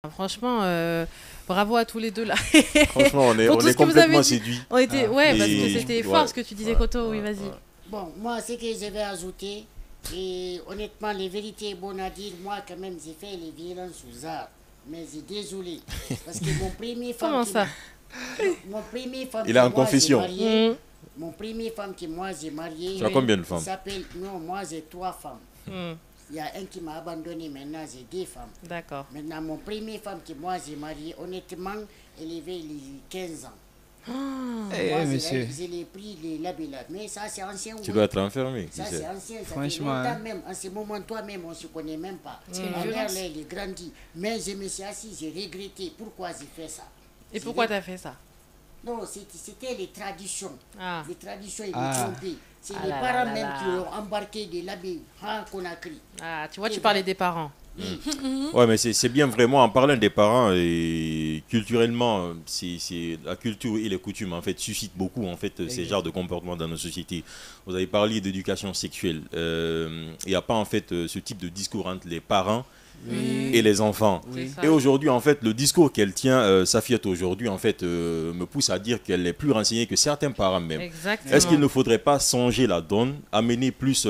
Franchement, bravo à tous les deux là. Franchement, Pour on tout est ce que vous complètement avez dit. séduits. On était, ouais, parce que Et- c'était ouais, fort ce que tu disais, ouais, Koto. Oui, ouais, vas-y. ouais. Bon, moi, ce que je vais ajouter, et honnêtement, les vérités bonnes à dire, moi, quand même, j'ai fait les violences aux arts. Mais j'ai désolé. Parce que mon premier femme. Comment ça? Mon premier femme Il est en que moi, confession. j'ai marié, Mmh. mon premier femme que moi j'ai marié. Tu as combien de il femmes? s'appelle. Non, moi j'ai 3 femmes. Mmh. Il y a un qui m'a abandonné, maintenant j'ai 2 femmes. D'accord. Maintenant, mon premier femme que moi j'ai mariée, honnêtement, elle avait les 15 ans. Moi, monsieur. je l'ai pris les labels. Mais ça, c'est ancien. Tu oui. dois être enfermé. Ça, tu sais. c'est ancien. Ça Franchement, fait hein. longtemps même. En ce moment, toi-même, on ne se connaît même pas. C'est une Ma mère, violence. là, elle est grandie. Mais je me suis assis, j'ai regretté. Pourquoi j'ai fait ça? Et pourquoi t'as fait ça? Non, c'était les traditions. Ah. Les traditions, ils Ah. m'ont trompé. C'est Ah les là parents là même là. qui ont embarqué de l'abbé à Conakry. Ah, tu vois, tu Et parlais ben- des parents. Ouais, mais c'est bien vraiment en parlant des parents et culturellement, la culture et les coutumes en fait suscitent beaucoup en fait ces genres de comportements dans nos sociétés. Vous avez parlé d'éducation sexuelle. Il n'y a pas en fait ce type de discours entre les parents et les enfants. C'est ça. Et aujourd'hui, en fait, le discours qu'elle tient, Safiat aujourd'hui, en fait, me pousse à dire qu'elle est plus renseignée que certains parents même. Exactement. Est-ce qu'il ne faudrait pas changer la donne, amener plus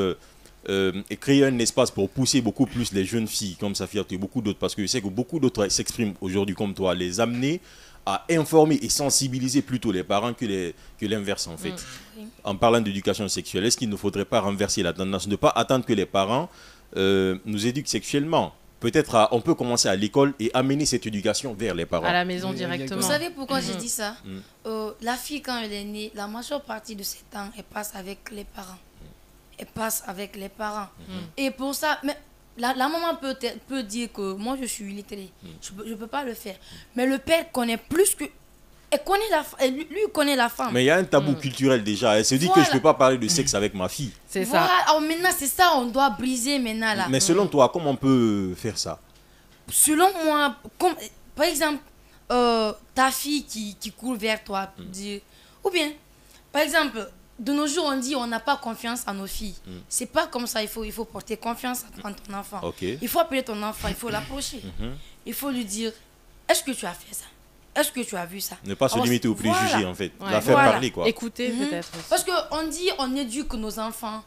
et créer un espace pour pousser beaucoup plus les jeunes filles comme Safiat et beaucoup d'autres, parce que je sais que beaucoup d'autres s'expriment aujourd'hui comme toi, les amener à informer et sensibiliser plutôt les parents que l'inverse en fait. En parlant d'éducation sexuelle, est-ce qu'il ne faudrait pas renverser la tendance, ne pas attendre que les parents nous éduquent sexuellement? Peut-être on peut commencer à l'école et amener cette éducation vers les parents. À la maison Oui, directement. Vous savez pourquoi j'ai dit ça? Mm. La fille, quand elle est née, la majeure partie de ses temps, elle passe avec les parents. Elle passe avec les parents. Et pour ça, mais la maman peut dire que moi, je suis illettrée. Je ne peux pas le faire. Mais le père connaît plus que... Elle connaît lui, il connaît la femme. Mais il y a un tabou culturel déjà. Elle se dit que Voilà. je ne peux pas parler de sexe avec ma fille. C'est Voilà. ça. Alors maintenant, c'est ça, on doit briser maintenant là. Mais selon toi, comment on peut faire ça? Selon moi, par exemple, ta fille qui court vers toi, dire, ou bien, par exemple, de nos jours, on dit on n'a pas confiance en nos filles. C'est pas comme ça, il faut porter confiance en ton enfant. Ok. Il faut appeler ton enfant, il faut l'approcher. Il faut lui dire, est-ce que tu as fait ça? Est-ce que tu as vu ça? Ne pas se Alors, limiter aux préjugés voilà. en fait. Ouais. La faire Voilà. parler quoi. Écouter peut-être aussi. Parce qu'on dit on éduque nos enfants.